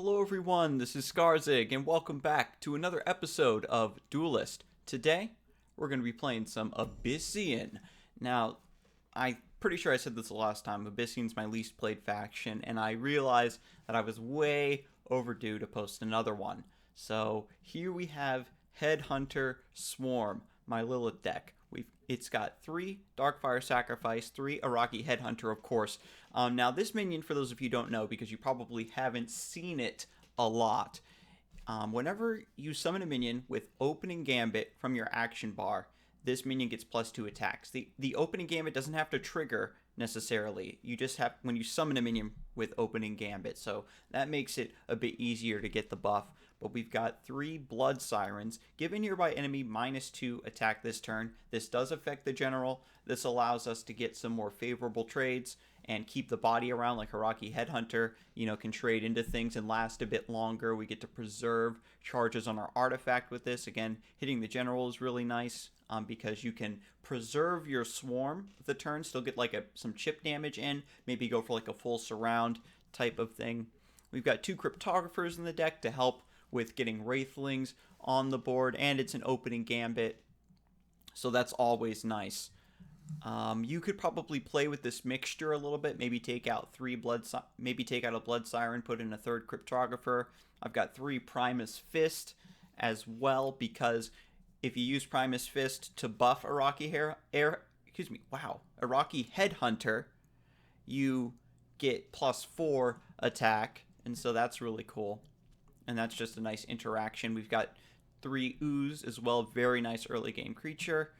Hello everyone, this is Scarzig, and welcome back to another episode of Duelyst. Today, we're going to be playing some Abyssian. Now, I'm pretty sure I said this the last time, Abyssian's my least played faction, and I realized that I was way overdue to post another one. So, here we have Headhunter Swarm, my Lilith deck. It's got 3 Darkfire Sacrifice, 3 Araki Headhunter, of course. Now, this minion, for those of you who don't know, because you probably haven't seen it a lot, whenever you summon a minion with Opening Gambit from your action bar, this minion gets +2 attacks. The Opening Gambit doesn't have to trigger necessarily. You just have when you summon a minion with Opening Gambit, so that makes it a bit easier to get the buff. But we've got 3 Blood Sirens, give a nearby enemy -2 attack this turn. This does affect the general. This allows us to get some more favorable trades and keep the body around, like Araki Headhunter, can trade into things and last a bit longer. We get to preserve charges on our artifact with this. Again, hitting the general is really nice because you can preserve your swarm the turn, still get like some chip damage in, maybe go for like a full surround type of thing. We've got 2 Cryptographers in the deck to help with getting Wraithlings on the board, and it's an Opening Gambit, so that's always nice. You could probably play with this mixture a little bit, maybe take out a Blood Siren, put in a 3rd Cryptographer. I've got 3 Primus Fist as well, because if you use Primus Fist to buff Araki Headhunter, you get +4 attack, and so that's really cool. And that's just a nice interaction. We've got 3 Ooze as well, very nice early game creature.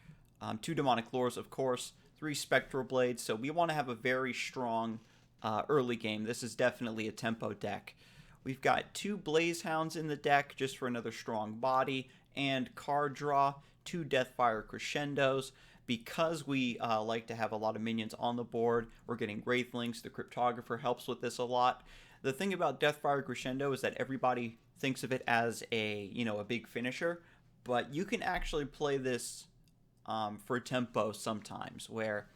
2 Demonic Lures, of course. 3 Spectral Blades, so we want to have a very strong early game. This is definitely a tempo deck. We've got 2 Blaze Hounds in the deck, just for another strong body, and card draw, 2 Deathfire Crescendos. Because we like to have a lot of minions on the board, we're getting Wraithlings. The Cryptographer helps with this a lot. The thing about Deathfire Crescendo is that everybody thinks of it as a big finisher, but you can actually play this for tempo sometimes, where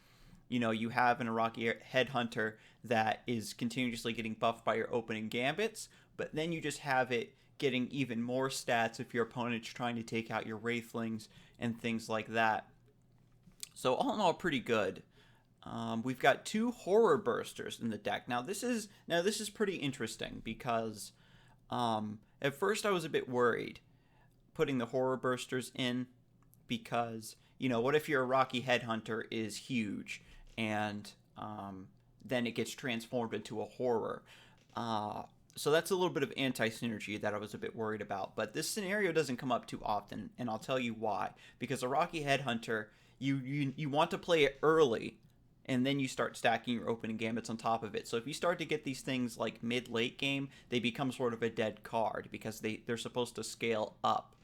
you have an Araki Headhunter that is continuously getting buffed by your Opening Gambits, but then you just have it getting even more stats if your opponent's trying to take out your Wraithlings and things like that. So all in all, pretty good. We've got 2 Horror Bursters in the deck. Now this is pretty interesting because at first I was a bit worried putting the Horror Bursters in, because what if your Araki Headhunter is huge and then it gets transformed into a horror? So that's a little bit of anti-synergy that I was a bit worried about. But this scenario doesn't come up too often, and I'll tell you why. Because Araki Headhunter, you want to play it early, and then you start stacking your Opening Gambits on top of it. So if you start to get these things like mid-late game, they become sort of a dead card because they're supposed to scale up.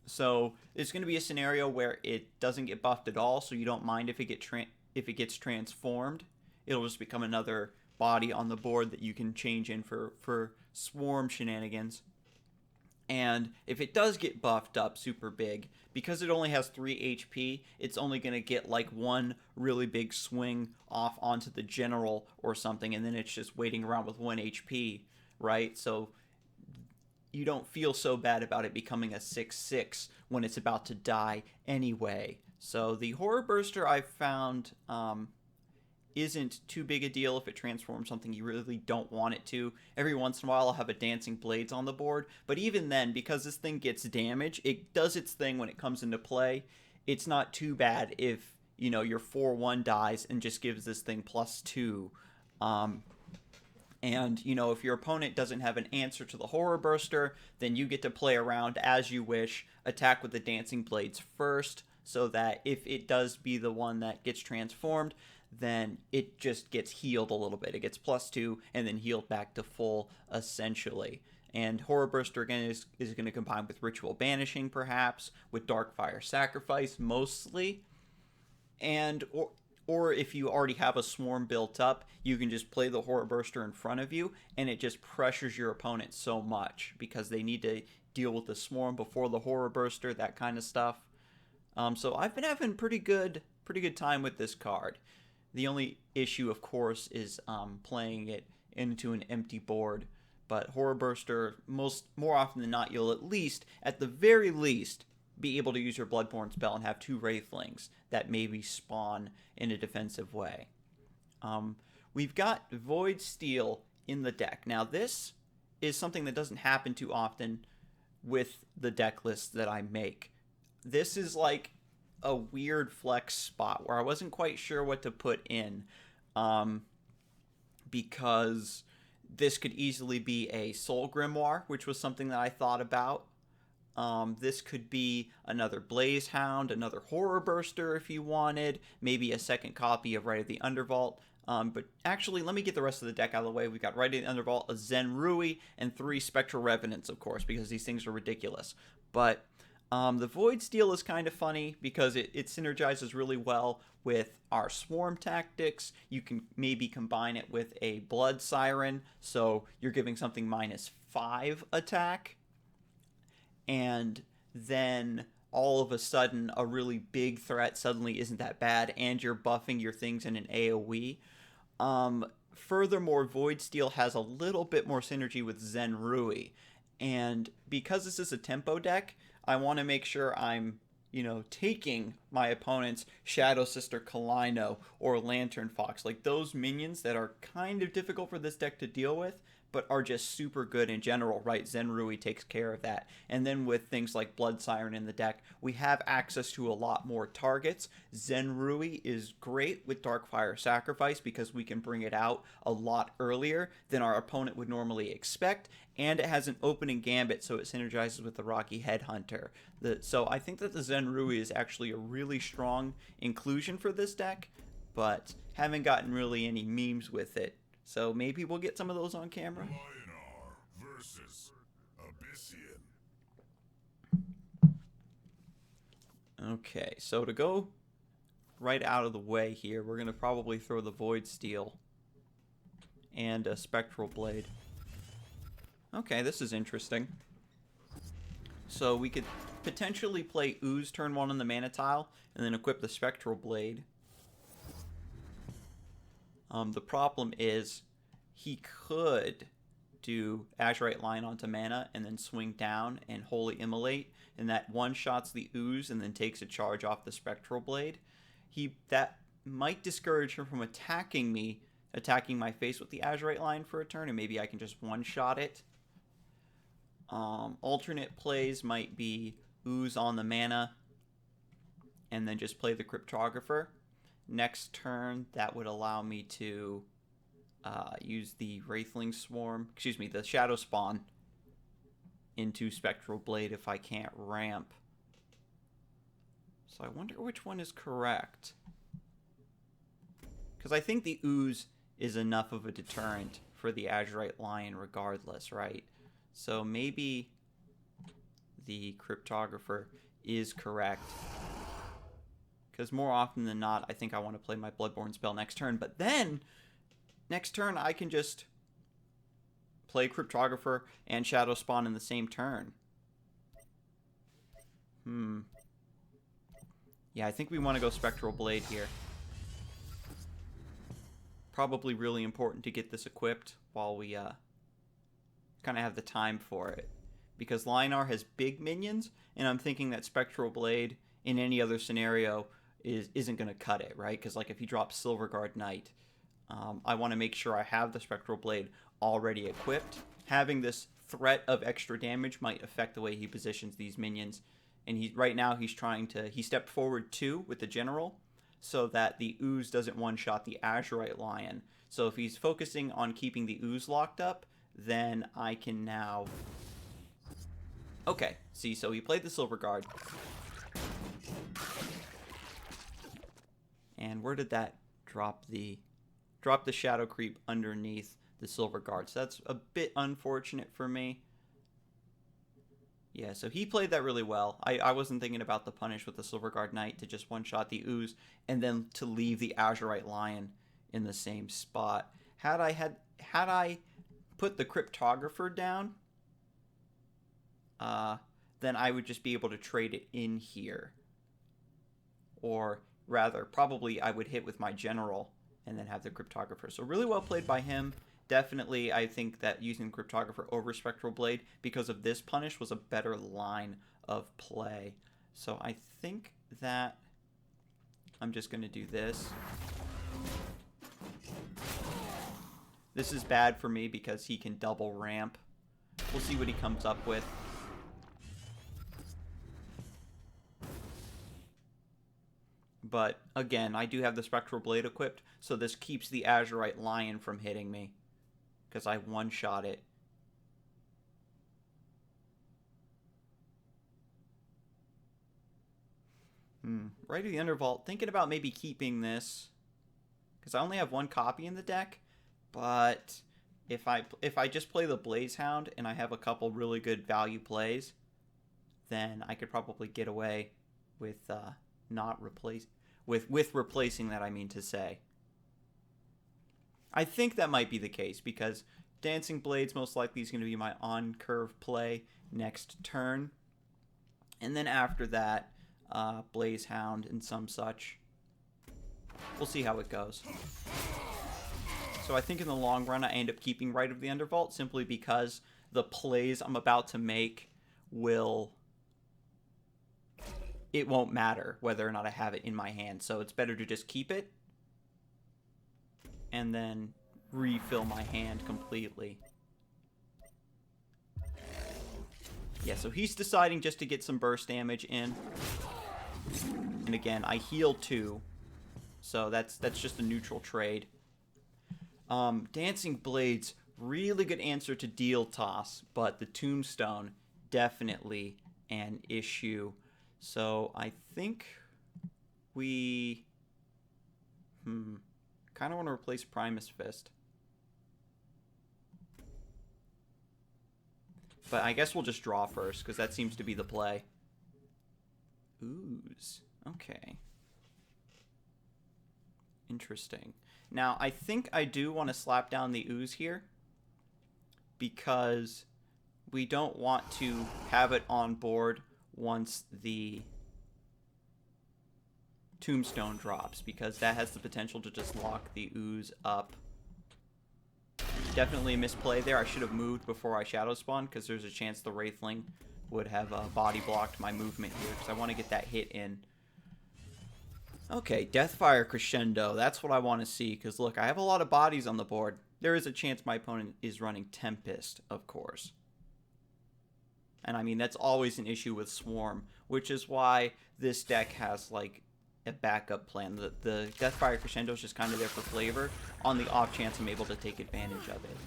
So it's going to be a scenario where it doesn't get buffed at all, so you don't mind if it gets transformed. It'll just become another body on the board that you can change in for swarm shenanigans. And if it does get buffed up super big, because it only has 3 HP, it's only going to get like 1 really big swing off onto the general or something, and then it's just waiting around with 1 HP, right? So you don't feel so bad about it becoming a 6/6 when it's about to die anyway. So the Horror Burster I've found isn't too big a deal if it transforms something you really don't want it to. Every once in a while I'll have a Dancing Blades on the board, but even then, because this thing gets damage, it does its thing when it comes into play. It's not too bad if, your 4/1 dies and just gives this thing +2. And, if your opponent doesn't have an answer to the Horror Burster, then you get to play around as you wish, attack with the Dancing Blades first, so that if it does be the one that gets transformed, then it just gets healed a little bit. It gets +2 and then healed back to full, essentially. And Horror Burster, again, is going to combine with Ritual Banishing, perhaps, with Darkfire Sacrifice, mostly. And, or if you already have a swarm built up, you can just play the Horror Burster in front of you, and it just pressures your opponent so much, because they need to deal with the swarm before the Horror Burster, that kind of stuff. So I've been having pretty good time with this card. The only issue, of course, is playing it into an empty board, But Horror Burster, more often than not, you'll at the very least, be able to use your Bloodborne spell and have 2 Wraithlings that maybe spawn in a defensive way. We've got Void Steel in the deck. Now, this is something that doesn't happen too often with the deck lists that I make. This is like a weird flex spot where I wasn't quite sure what to put in, because this could easily be a Soul Grimoire, which was something that I thought about. This could be another Blaze Hound, another Horror Burster if you wanted, maybe a second copy of Rite of the Undervault. But actually, let me get the rest of the deck out of the way. We've got Rite of the Undervault, a Zen'Rui, and 3 Spectral Revenants, of course, because these things are ridiculous. But the Void Steel is kind of funny because it synergizes really well with our Swarm tactics. You can maybe combine it with a Blood Siren, so you're giving something -5 attack. And then all of a sudden, a really big threat suddenly isn't that bad, and you're buffing your things in an AoE. Furthermore, Void Steel has a little bit more synergy with Zen'Rui. And because this is a tempo deck, I want to make sure I'm, taking my opponent's Shadow Sister Kalino or Lantern Fox. Like those minions that are kind of difficult for this deck to deal with, but are just super good in general, right? Zen'Rui takes care of that. And then with things like Blood Siren in the deck, we have access to a lot more targets. Zen'Rui is great with Darkfire Sacrifice because we can bring it out a lot earlier than our opponent would normally expect. And it has an opening gambit, so it synergizes with the Rocky Headhunter. So I think that the Zen'Rui is actually a really strong inclusion for this deck, but haven't gotten really any memes with it. So maybe we'll get some of those on camera. Lionar versus Abyssian. Okay, so to go right out of the way here, we're going to probably throw the Void Steel and a Spectral Blade. Okay, this is interesting. So we could potentially play Ooze turn 1 on the mana tile and then equip the Spectral Blade. The problem is he could do Azurite Line onto mana and then swing down and Holy Immolate, and that one-shots the Ooze and then takes a charge off the Spectral Blade. That might discourage him from attacking my face with the Azurite Line for a turn, and maybe I can just one-shot it. Alternate plays might be Ooze on the mana and then just play the Cryptographer. Next turn, that would allow me to use the the Shadow Spawn into Spectral Blade if I can't ramp. So I wonder which one is correct. Because I think the Ooze is enough of a deterrent for the Azurite Lion regardless, right? So maybe the Cryptographer is correct. Because more often than not, I think I want to play my Bloodborne spell next turn. But then, next turn, I can just play Cryptographer and Shadow Spawn in the same turn. Yeah, I think we want to go Spectral Blade here. Probably really important to get this equipped while we kind of have the time for it. Because Lionar has big minions, and I'm thinking that Spectral Blade in any other scenario isn't going to cut it, right? Because like if he drops Silverguard Knight, I want to make sure I have the Spectral Blade already equipped. Having this threat of extra damage might affect the way he positions these minions. And right now he stepped forward 2 with the General so that the Ooze doesn't one-shot the Azurite Lion. So if he's focusing on keeping the Ooze locked up, then I can now... Okay, see, so he played the Silverguard. And where did that drop the Shadow Creep underneath the Silverguard? So that's a bit unfortunate for me. Yeah, so he played that really well. I wasn't thinking about the punish with the Silverguard Knight to just one-shot the Ooze and then to leave the Azurite Lion in the same spot. Had I put the Cryptographer down, then I would just be able to trade it in here. Or rather, probably I would hit with my General and then have the Cryptographer. So really well played by him. definitely I think that using Cryptographer over Spectral Blade because of this punish was a better line of play. So I think that I'm just going to do this. This is bad for me because he can double ramp. We'll see what he comes up with. But again, I do have the Spectral Blade equipped, so this keeps the Azurite Lion from hitting me because I one-shot it. Right of the Undervault, thinking about maybe keeping this because I only have one copy in the deck, but if I just play the Blazehound and I have a couple really good value plays, then I could probably get away with not replace with replacing that, I mean to say. I think that might be the case because Dancing Blades most likely is going to be my on-curve play next turn. And then after that, Blazehound and some such. We'll see how it goes. So I think in the long run I end up keeping Right of the Undervault simply because the plays I'm about to make it won't matter whether or not I have it in my hand. So it's better to just keep it and then refill my hand completely. Yeah, so he's deciding just to get some burst damage in. And again, I heal 2. So that's just a neutral trade. Dancing Blades, really good answer to Deal Toss, but the Tombstone, definitely an issue. So I think we kind of want to replace Primus Fist. But I guess we'll just draw first, because that seems to be the play. Ooze. Okay. Interesting. Now, I think I do want to slap down the Ooze here, because we don't want to have it on board once the Tombstone drops, because that has the potential to just lock the Ooze up. Definitely a misplay there. I should have moved before I Shadow Spawned, because there's a chance the Wraithling would have body blocked my movement here, because I want to get that hit in. Okay, Deathfire Crescendo. That's what I want to see, because look, I have a lot of bodies on the board. There is a chance my opponent is running Tempest, of course. And I mean, that's always an issue with Swarm, which is why this deck has, like, a backup plan. The Deathfire Crescendo is just kind of there for flavor, on the off chance I'm able to take advantage of it.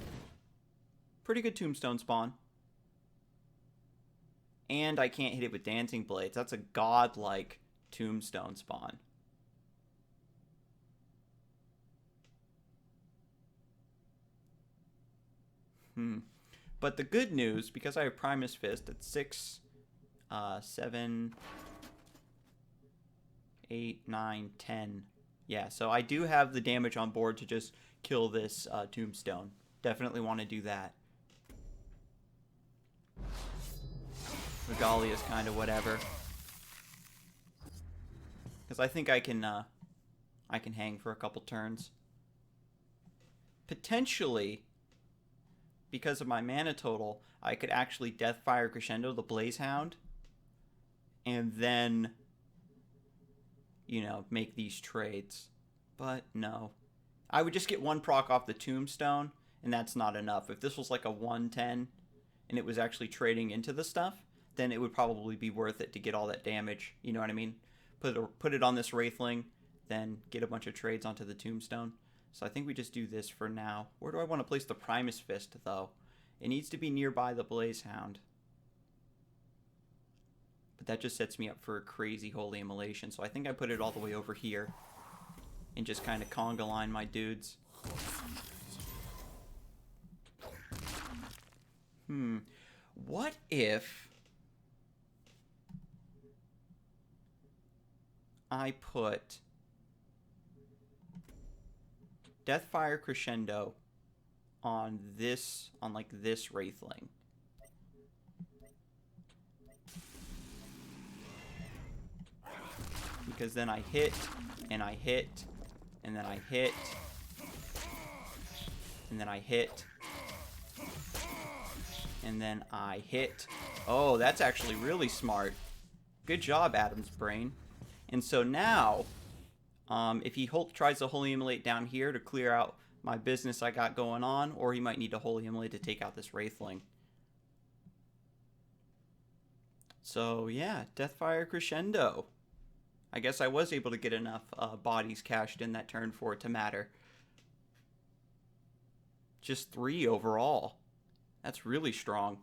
Pretty good Tombstone spawn. And I can't hit it with Dancing Blades. That's a godlike Tombstone spawn. But the good news, because I have Primus Fist at 6, 7, 8, 9, 10. Yeah, so I do have the damage on board to just kill this Tombstone. Definitely want to do that. Regalia is kind of whatever. Because I think I can hang for a couple turns. Potentially, because of my mana total, I could actually Deathfire Crescendo the Blazehound, and then, you know, make these trades. But no. I would just get 1 proc off the Tombstone, and that's not enough. If this was like a 110, and it was actually trading into the stuff, then it would probably be worth it to get all that damage. You know what I mean? Put it on this Wraithling, then get a bunch of trades onto the Tombstone. So I think we just do this for now. Where do I want to place the Primus Fist, though? It needs to be nearby the Blazehound. But that just sets me up for a crazy Holy Immolation. So I think I put it all the way over here. And just kind of conga line my dudes. What if I put Deathfire Crescendo on this, like this Wraithling? Because then I hit, and I hit, and then I hit. And then I hit. And then I hit. Oh, that's actually really smart. Good job, Adam's brain. And so now, if he tries to Holy Immolate down here to clear out my business I got going on, or he might need to Holy Immolate to take out this Wraithling. So yeah, Deathfire Crescendo. I guess I was able to get enough bodies cashed in that turn for it to matter. Just 3 overall. That's really strong.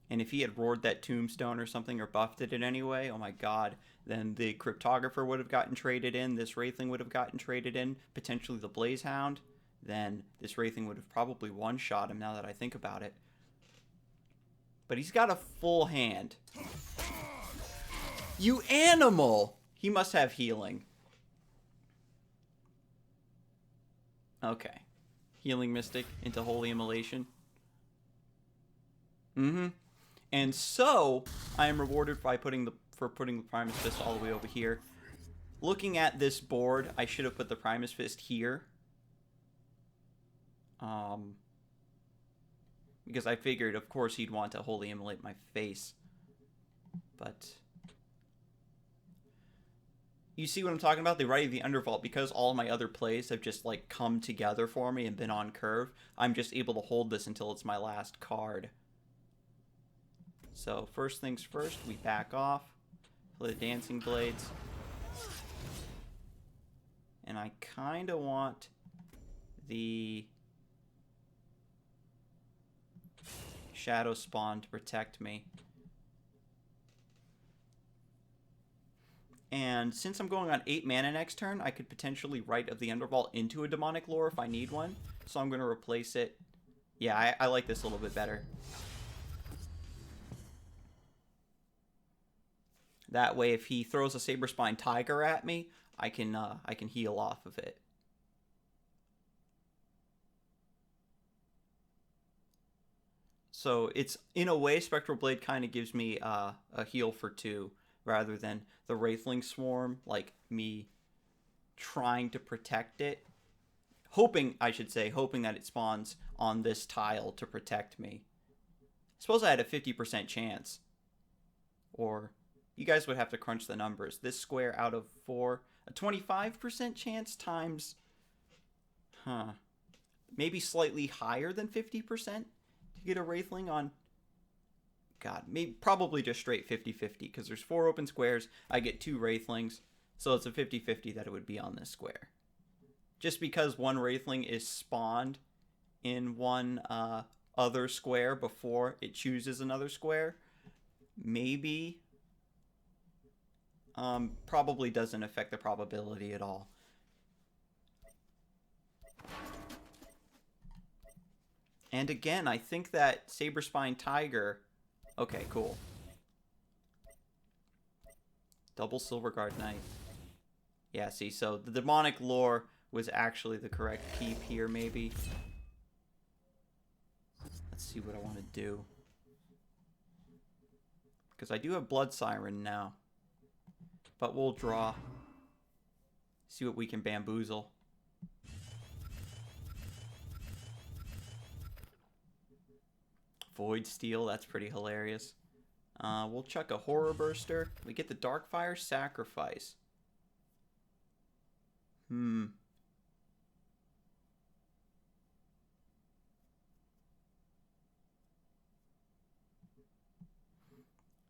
And if he had roared that Tombstone or something, or buffed it in any way, oh my god, then the Cryptographer would have gotten traded in, this Wraithling would have gotten traded in, potentially the Blazehound, then this Wraithling would have probably one-shot him now that I think about it. But he's got a full hand. You animal! He must have healing. Okay. Healing Mystic into Holy Immolation. And so, I am rewarded by putting the Primus Fist all the way over here. Looking at this board, I should have put the Primus Fist here. Because I figured, of course, he'd want to Holy Immolate my face. But you see what I'm talking about? The Right of the Undervault, because all my other plays have just, like, come together for me and been on curve, I'm just able to hold this until it's my last card. So, first things first, we back off. Play the Dancing Blades. And I kind of want the Shadow Spawn to protect me. And since I'm going on 8 mana next turn, I could potentially Right of the Undervault into a Demonic Lore if I need one. So I'm going to replace it. Yeah, I like this a little bit better. That way, if he throws a Saberspine Tiger at me, I can heal off of it. So it's, in a way, Spectral Blade kind of gives me a heal for 2, rather than the Wraithling Swarm, like me trying to protect it. Hoping that it spawns on this tile to protect me. Suppose I had a 50% chance. Or you guys would have to crunch the numbers. This square out of 4, a 25% chance times, maybe slightly higher than 50% to get a Wraithling on, god, probably just straight 50-50, because there's 4 open squares, I get 2 Wraithlings, so it's a 50-50 that it would be on this square. Just because one Wraithling is spawned in one other square before it chooses another square, maybe probably doesn't affect the probability at all. And again, I think that Saberspine Tiger... Okay, cool. Double Silverguard Knight. Yeah, see, so the Demonic Lore was actually the correct keep here, maybe. Let's see what I want to do. Because I do have Blood Siren now. But we'll draw. See what we can bamboozle. Void Steel, that's pretty hilarious. We'll chuck a Horror Burster. We get the Darkfire Sacrifice.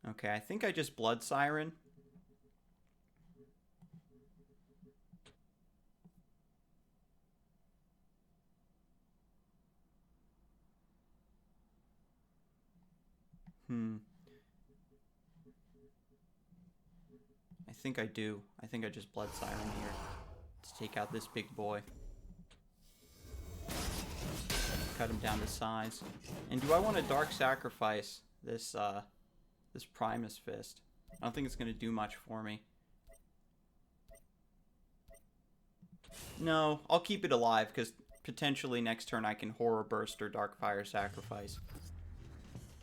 Okay, I think I just Blood Siren. I think I do. I think I just Blood Siren here to take out this big boy. Cut him down to size. And do I want to Dark Sacrifice this this Primus Fist? I don't think it's going to do much for me. No, I'll keep it alive because potentially next turn I can Horror Burst or Darkfire Sacrifice.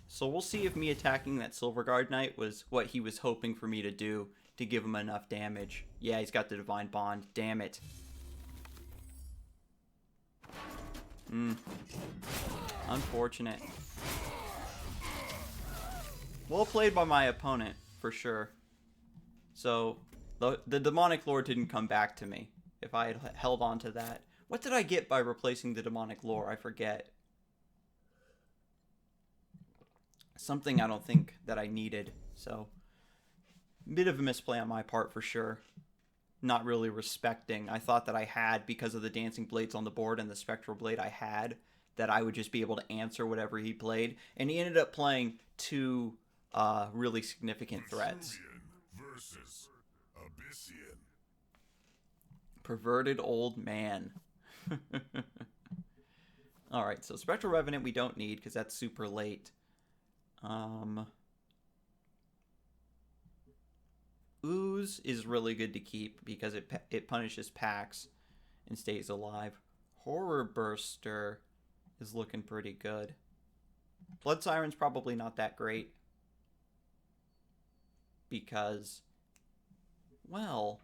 So we'll see if me attacking that Silverguard Knight was what he was hoping for me to do to give him enough damage. Yeah, he's got the Divine Bond. Damn it. Unfortunate. Well played by my opponent, for sure. So, the Demonic Lore didn't come back to me. If I had held on to that. What did I get by replacing the Demonic Lore? I forget. Something I don't think that I needed. So, bit of a misplay on my part, for sure. Not really respecting. I thought that I had, because of the Dancing Blades on the board and the Spectral Blade I had, that I would just be able to answer whatever he played. And he ended up playing two really significant threats. Versus Abyssian. Perverted old man. Alright, so Spectral Revenant we don't need because that's super late. Ooze is really good to keep because it punishes packs and stays alive. Horror Burster is looking pretty good. Blood Siren's probably not that great because, well,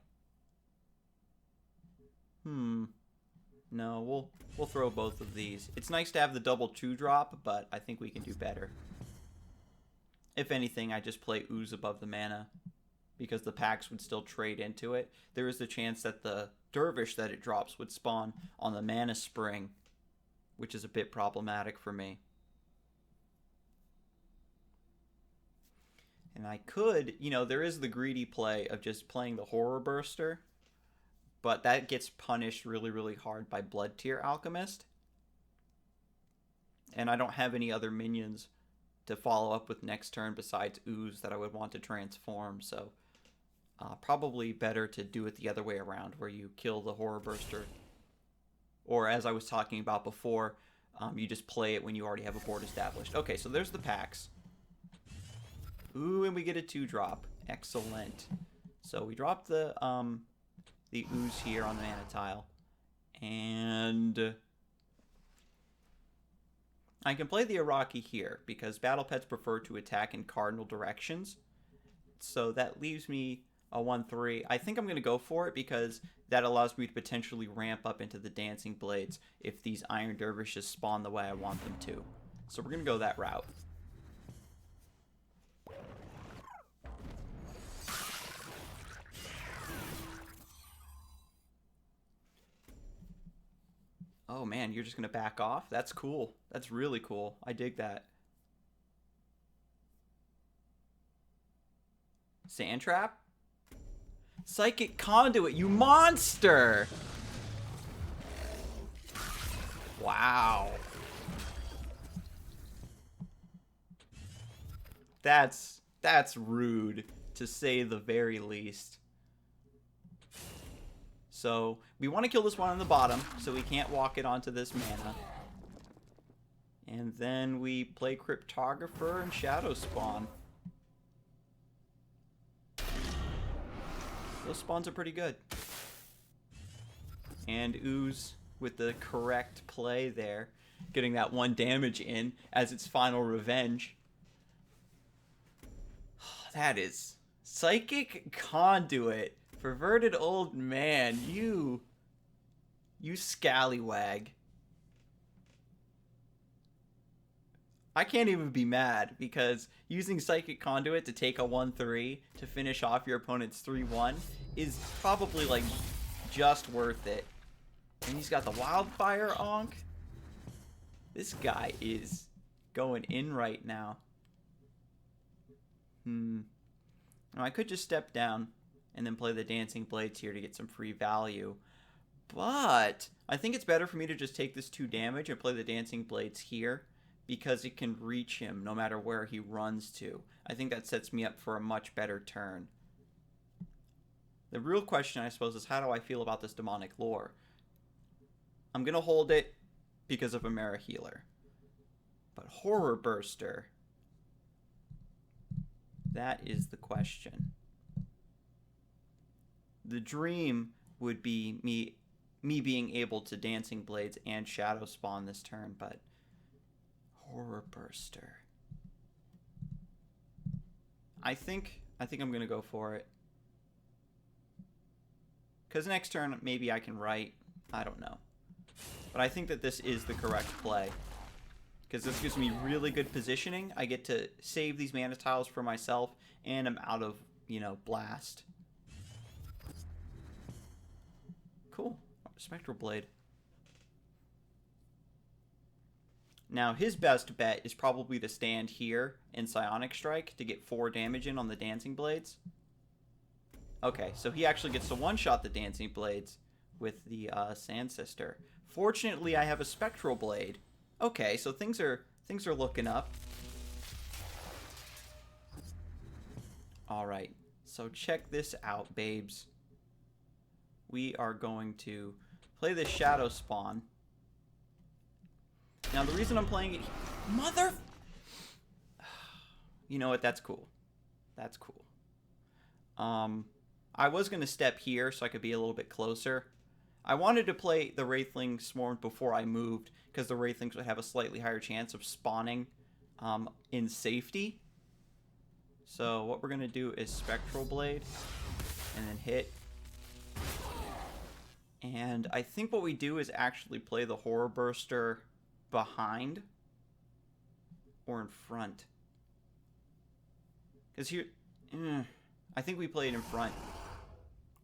no, we'll throw both of these. It's nice to have the double 2-drop, but I think we can do better. If anything, I just play Ooze above the mana because the packs would still trade into it. There is the chance that the Dervish that it drops would spawn on the Mana Spring, which is a bit problematic for me. And I could, there is the greedy play of just playing the Horror Burster, but that gets punished really, really hard by Blood Tier Alchemist. And I don't have any other minions to follow up with next turn besides Ooze that I would want to transform, so probably better to do it the other way around, where you kill the Horror Burster. Or, as I was talking about before, you just play it when you already have a board established. Okay, so there's the packs. Ooh, and we get a 2-drop. Excellent. So we drop the Ooze here on the mana tile. And I can play the Araki here, because Battle Pets prefer to attack in cardinal directions. So that leaves me a 1-3. I think I'm going to go for it, because that allows me to potentially ramp up into the Dancing Blades if these Iron Dervishes spawn the way I want them to. So we're going to go that route. Oh man, you're just going to back off? That's cool. That's really cool. I dig that. Sand Trap? Psychic Conduit, you monster! Wow. That's rude, to say the very least. So, we want to kill this one on the bottom, so we can't walk it onto this mana. And then we play Cryptographer and Shadow Spawn. Those spawns are pretty good. And Ooze with the correct play there, getting that 1 damage in as its final revenge. That is Psychic Conduit. Perverted old man, you scallywag. I can't even be mad, because using Psychic Conduit to take a 1-3 to finish off your opponent's 3-1 is probably, like, just worth it. And he's got the Wildfire Onk. This guy is going in right now. Now, I could just step down and then play the Dancing Blades here to get some free value. But I think it's better for me to just take this 2 damage and play the Dancing Blades here, because it can reach him no matter where he runs to. I think that sets me up for a much better turn. The real question, I suppose, is how do I feel about this Demonic Lore? I'm going to hold it because of a Mara Healer. But Horror Burster, that is the question. The dream would be me being able to Dancing Blades and Shadow Spawn this turn, but Horror Burster. I think I'm gonna go for it. Cause next turn maybe I can write. I don't know. But I think that this is the correct play. Because this gives me really good positioning. I get to save these mana tiles for myself, and I'm out of, blast. Cool. Spectral Blade. Now, his best bet is probably to stand here in Psionic Strike to get 4 damage in on the Dancing Blades. Okay, so he actually gets to one-shot the Dancing Blades with the Sand Sister. Fortunately, I have a Spectral Blade. Okay, so things are looking up. All right, so check this out, babes. We are going to play this Shadow Spawn. Now, the reason I'm playing it... Mother... You know what? That's cool. That's cool. I was going to step here so I could be a little bit closer. I wanted to play the Wraithling Swarm before I moved, because the Wraithlings would have a slightly higher chance of spawning in safety. So what we're going to do is Spectral Blade, and then hit. And I think what we do is actually play the Horror Burster behind or in front. Because here... I think we play it in front.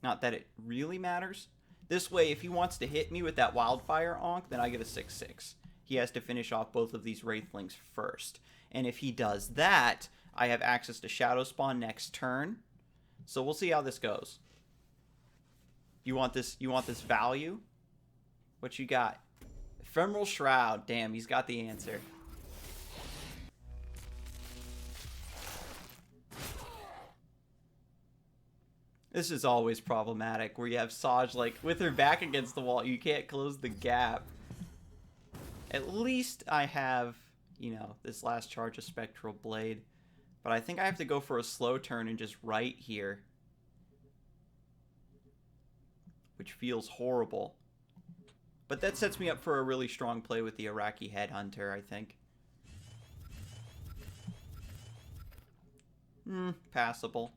Not that it really matters. This way, if he wants to hit me with that Wildfire Onk, then I get a 6/6. He has to finish off both of these Wraithlings first. And if he does that, I have access to Shadow Spawn next turn. So we'll see how this goes. You want this value? What you got? Ephemeral Shroud. Damn, he's got the answer. This is always problematic, where you have Saj, like, with her back against the wall, you can't close the gap. At least I have, this last charge of Spectral Blade. But I think I have to go for a slow turn and just right here. Which feels horrible. But that sets me up for a really strong play with the Iraqi Headhunter, I think. Passable.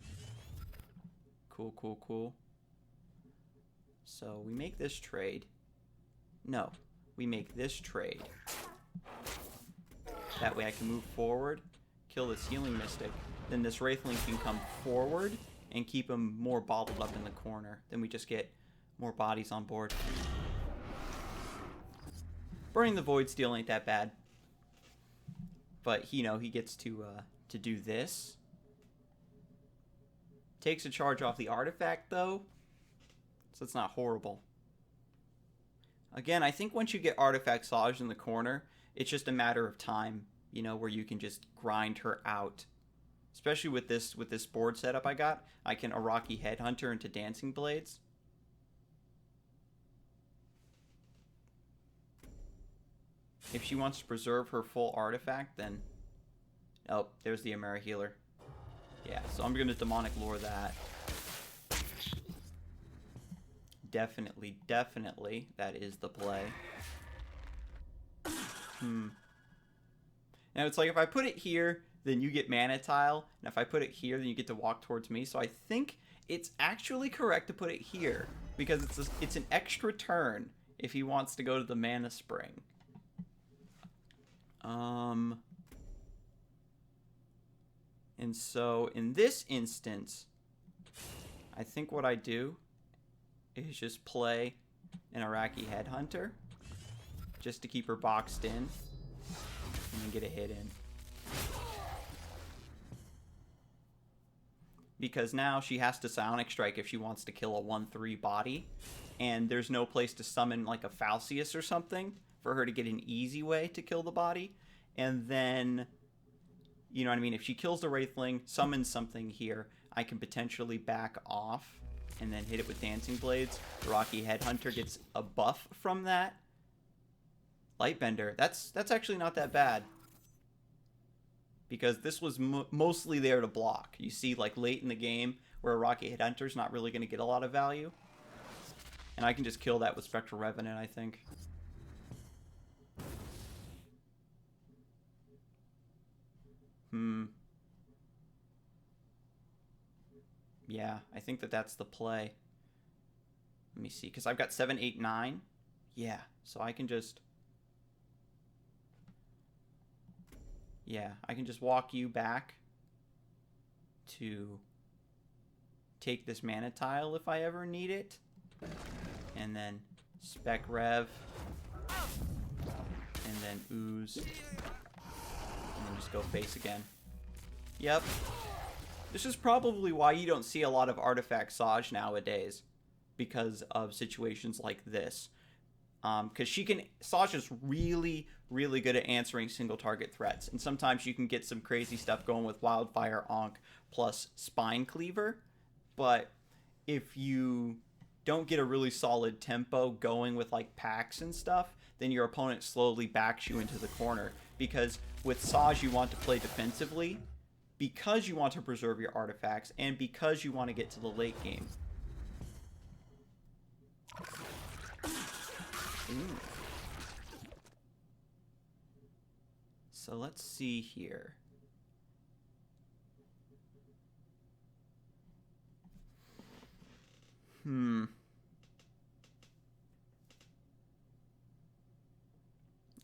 Cool. So we make this trade. No, we make this trade. That way I can move forward, kill this Healing Mystic. Then this Wraithling can come forward and keep him more bottled up in the corner. Then we just get more bodies on board. Burning the Void Steel ain't that bad. But, he gets to do this. Takes a charge off the artifact, though. So it's not horrible. Again, I think once you get Artifact Saj in the corner, it's just a matter of time, where you can just grind her out. Especially with this board setup I got. I can Iraqi Headhunter into Dancing Blades. If she wants to preserve her full artifact, then... Oh, there's the Amara Healer. Yeah, so I'm going to Demonic Lore that. Definitely, that is the play. Now, it's like if I put it here, then you get Mana Tile. And if I put it here, then you get to walk towards me. So I think it's actually correct to put it here. Because it's an extra turn if he wants to go to the Mana Spring. And so, in this instance, I think what I do is just play an Iraqi Headhunter just to keep her boxed in and then get a hit in. Because now she has to Psionic Strike if she wants to kill a 1/3 body, and there's no place to summon like a Falcius or something for her to get an easy way to kill the body. And then... You know what I mean? If she kills the Wraithling, summons something here, I can potentially back off and then hit it with Dancing Blades. The Rocky Headhunter gets a buff from that. Lightbender, that's actually not that bad. Because this was mostly there to block. You see, like, late in the game, where a Rocky Headhunter's not really going to get a lot of value. And I can just kill that with Spectral Revenant, I think. Yeah, I think that's the play. Let me see, because I've got 7, 8, 9. Yeah, so I can just... Yeah, I can just walk you back to take this mana tile if I ever need it. And then Spec Rev. And then Ooze. And then just go face again. Yep. This is probably why you don't see a lot of Artifact Saj nowadays. Because of situations like this. Because Saj is really, really good at answering single target threats. And sometimes you can get some crazy stuff going with Wildfire Ankh plus Spine Cleaver. But if you don't get a really solid tempo going with like packs and stuff, then your opponent slowly backs you into the corner. Because with Saj you want to play defensively, because you want to preserve your artifacts, and because you want to get to the late game. Ooh. So let's see here.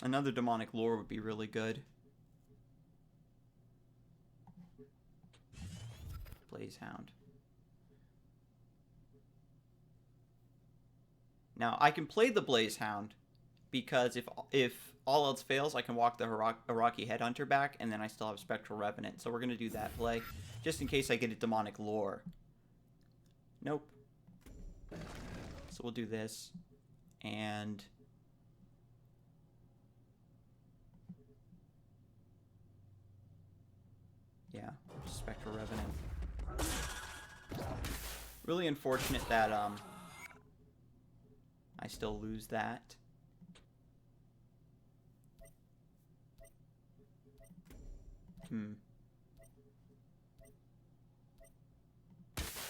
Another demonic lore would be really good. Blaze Hound. Now, I can play the Blaze Hound because if all else fails, I can walk the Iraqi Headhunter back, and then I still have Spectral Revenant. So we're going to do that play, just in case I get a demonic lore. Nope. So we'll do this, and... yeah, Spectral Revenant. Really unfortunate that, I still lose that.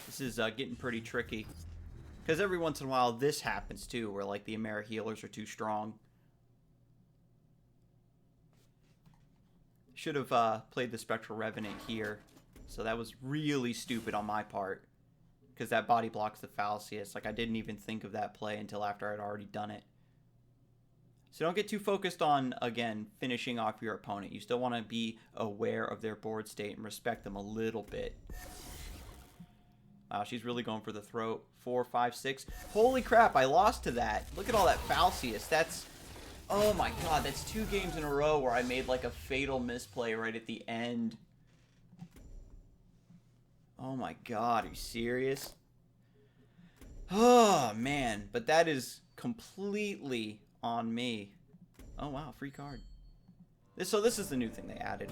This is getting pretty tricky. Because every once in a while this happens too, where like the Amera healers are too strong. Should have played the Spectral Revenant here. So that was really stupid on my part. Because that body blocks the Falcius. Like, I didn't even think of that play until after I'd already done it. So don't get too focused on, again, finishing off your opponent. You still want to be aware of their board state and respect them a little bit. Wow, she's really going for the throat. 4, 5, 6. Holy crap, I lost to that. Look at all that Falcius. That's... oh my god, that's 2 games in a row where I made like a fatal misplay right at the end. Oh my god, are you serious? Oh man, but that is completely on me. Oh wow, free card. So this is the new thing they added.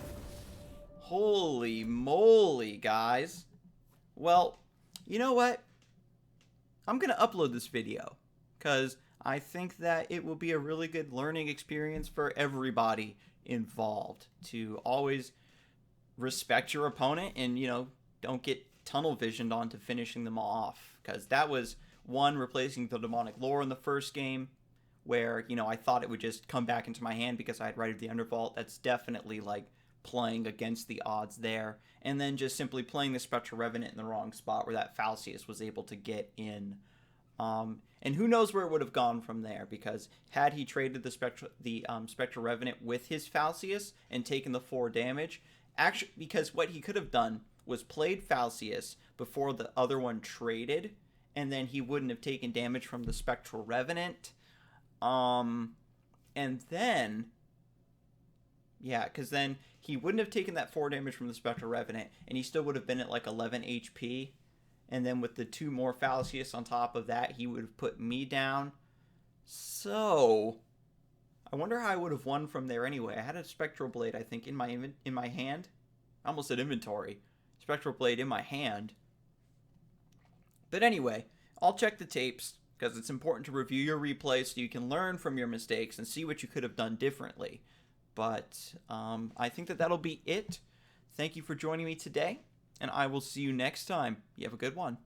Holy moly, guys. Well, you know what? I'm gonna upload this video because I think that it will be a really good learning experience for everybody involved to always respect your opponent and, you know, don't get tunnel visioned onto finishing them off. Because that was, one, replacing the demonic lore in the first game, where, you know, I thought it would just come back into my hand because I had Rite of the Undervault. That's definitely, like, playing against the odds there. And then just simply playing the Spectral Revenant in the wrong spot where that Falcius was able to get in. And who knows where it would have gone from there, because had he traded the Spectral Revenant with his Falcius and taken the 4 damage, actually, because what he could have done was played Falcius before the other one traded, and then he wouldn't have taken damage from the Spectral Revenant. And then, yeah, because then he wouldn't have taken that 4 damage from the Spectral Revenant, and he still would have been at like 11 HP. And then with the 2 more Falcius on top of that, he would have put me down. So, I wonder how I would have won from there anyway. I had a Spectral Blade, I think, in my hand. I almost said inventory. Spectral Blade in my hand. But anyway, I'll check the tapes, because it's important to review your replays so you can learn from your mistakes and see what you could have done differently. But I think that that'll be it. Thank you for joining me today, and I will see you next time. You have a good one.